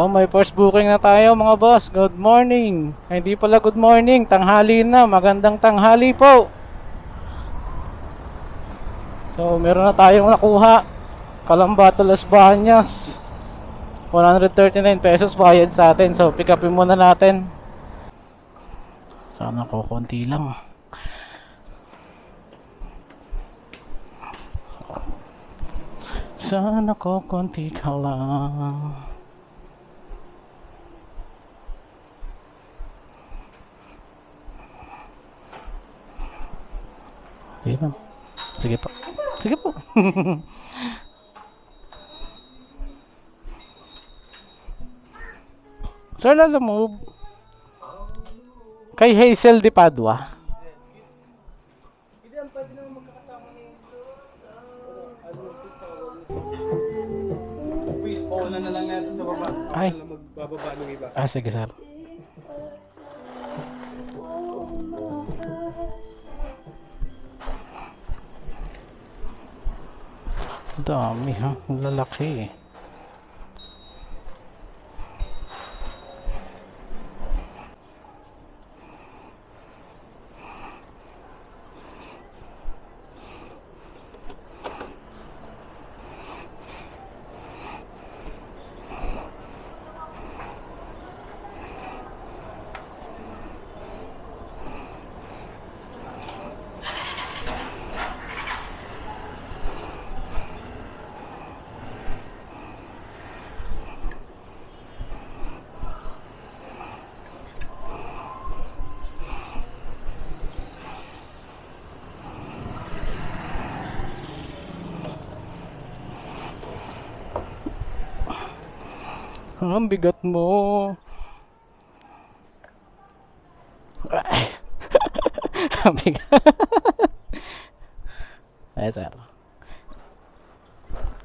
So may first booking na tayo mga boss. Good morning. Ay, hindi pala good morning, tanghali na. Magandang tanghali po. So meron na tayong nakuha. Calamba to Las Bañas, 139 pesos bayad sa atin. So pick upin muna natin. Sana ko konti lang. Sana ko konti ka lang. Sige po. Sige po. Sige po. Sir, lalo mo kay Hazel Di Padua. Paulan na lang natin sa baba. Ay. Magbababa ng iba. Ah, sige sir. Dami ha, lalaki. Ang bigat mo. Ay. Ang bigat. Ay, sir.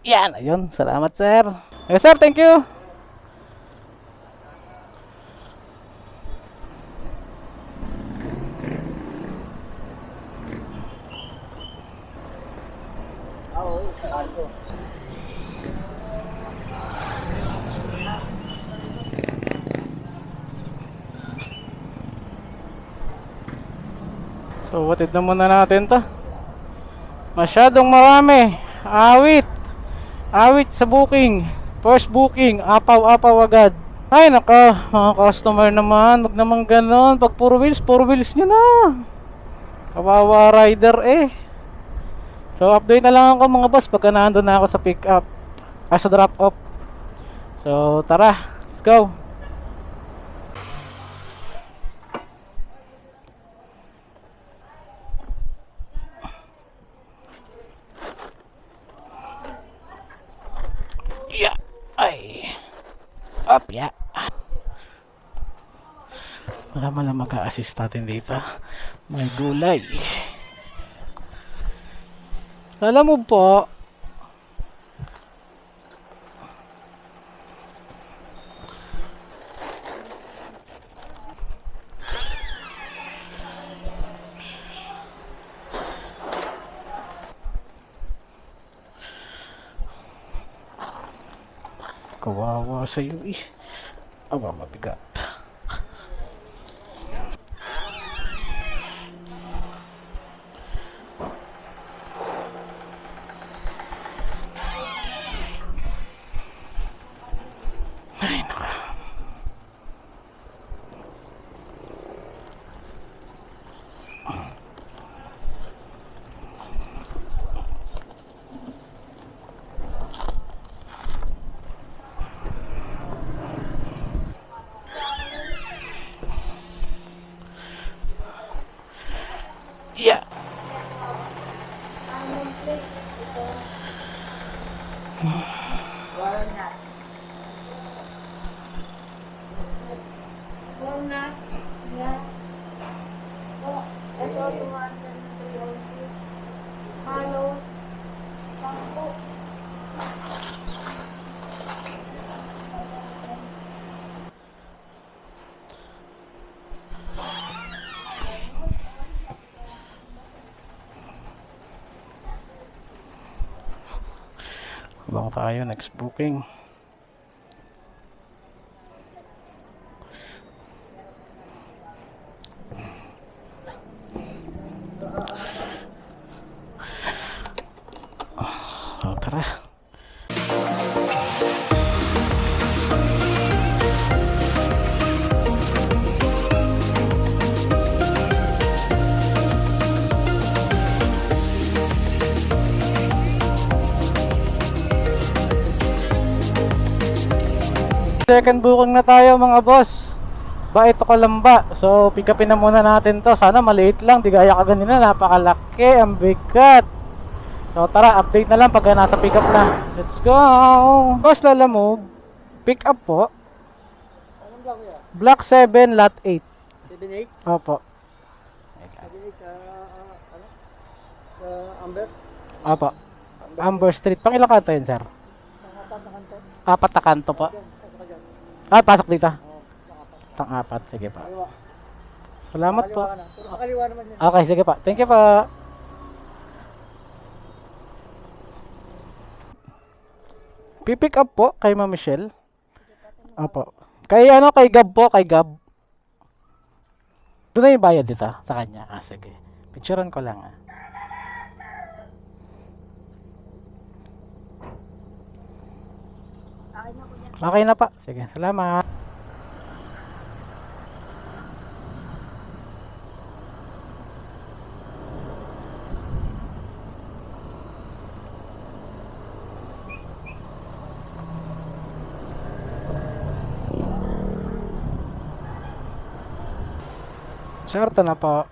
Yan, ayun. Salamat, sir. Ay, sir, thank you. So, watid na muna natin to. Masyadong marami. Awit. Awit sa booking. First booking. Apaw-apaw agad. Ay, naka. Mga customer naman. Wag naman ganon. Pag puro wheels nyo na. Kawawa rider eh. So, update na lang ako mga boss pagka nandun na ako sa pick up. Sa drop off. So, tara. Let's go. Yeah. Ay. Up, yeah. Wala man lang mag-a-assist natin dito. May gulay. Alam mo po, kawawa sa'yo eh. Aba, mabigat. Ay, naka. Yeah. Walnut, yeah. Oh, ito tumasan na yun. Halo, sampo. Abang tayo next booking. second booking na tayo mga boss. Ba ito Kalamba. So pick upin na muna natin to. Sana maliit lang, di gaya kaganina, napakalaki, ang bigat. So tara, update na lang pag nasa pick up na. Let's go. Boss Lalamove, pick up po. Anong block yan? Block 7 lot 8. 7-8? Opo. 7-8 ano? Amber? Opo. Amber Street. Pang ilang kanto yun, sir? Nakapat na kanto? Apat na kanto po. Yan, pasok ka dyan. Pasok dito. Oo, nakapat. Pang-apat. Sige pa. Kaliwa. Salamat po. Kaliwa ka na. Puro pakaliwa naman yan. Okay, sige pa. Thank you pa. Pipick up po kay Ma'am Michelle. Opo. Kay kay Gab po, kay Gab. Doon na yung bayad dito sa kanya. Sige. Picturean ko lang Akin na kuya. Okay na pa. Sige, salamat. Swerte na po.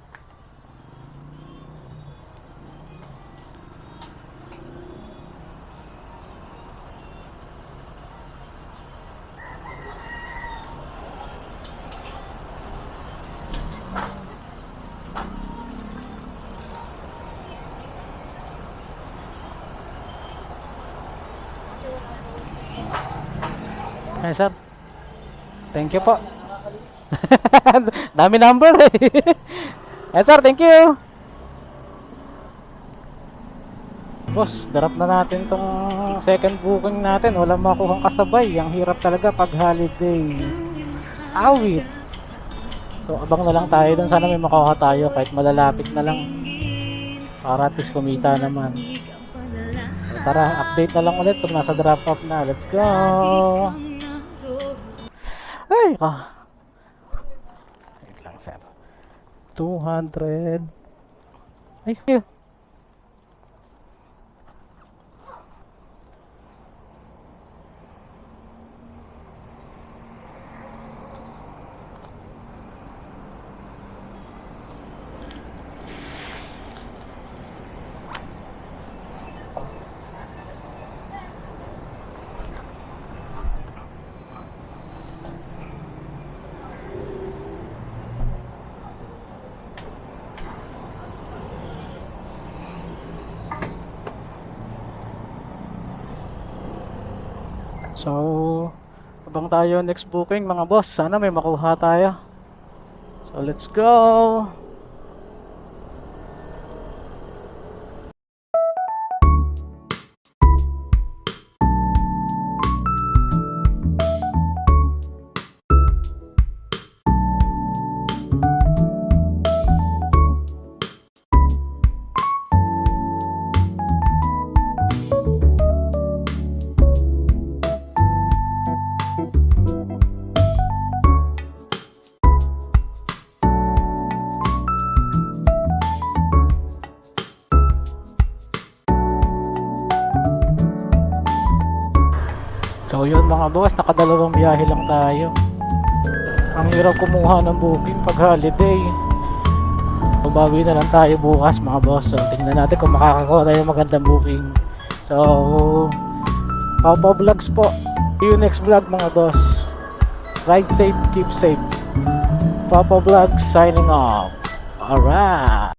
Hey, sir. Thank you po. Dami number eh. Eh sir, thank you. Boss, darap na natin tong second booking natin. Walang makuhang kasabay. Ang hirap talaga pag holiday. Awit. So abang na lang tayo dun. Sana may makuha tayo kahit malalapit na lang. Para at least kumita naman. So, tara, update na lang ulit pag nasa drop off na. Let's go. Ay, wait lang, sir. 200. Ay, phew. So, abang tayo next booking mga boss. Sana may makuha tayo. So, let's go. So yun mga boss, nakadalawang biyahe lang tayo. Ang hirap kumuha ng booking pag holiday. So bawi na lang tayo bukas mga boss. So tingnan natin kung makakakuha tayo magandang booking. So Papa Vlogs po. See you next vlog mga boss. Ride safe, keep safe. Papa Vlogs signing off. Alright.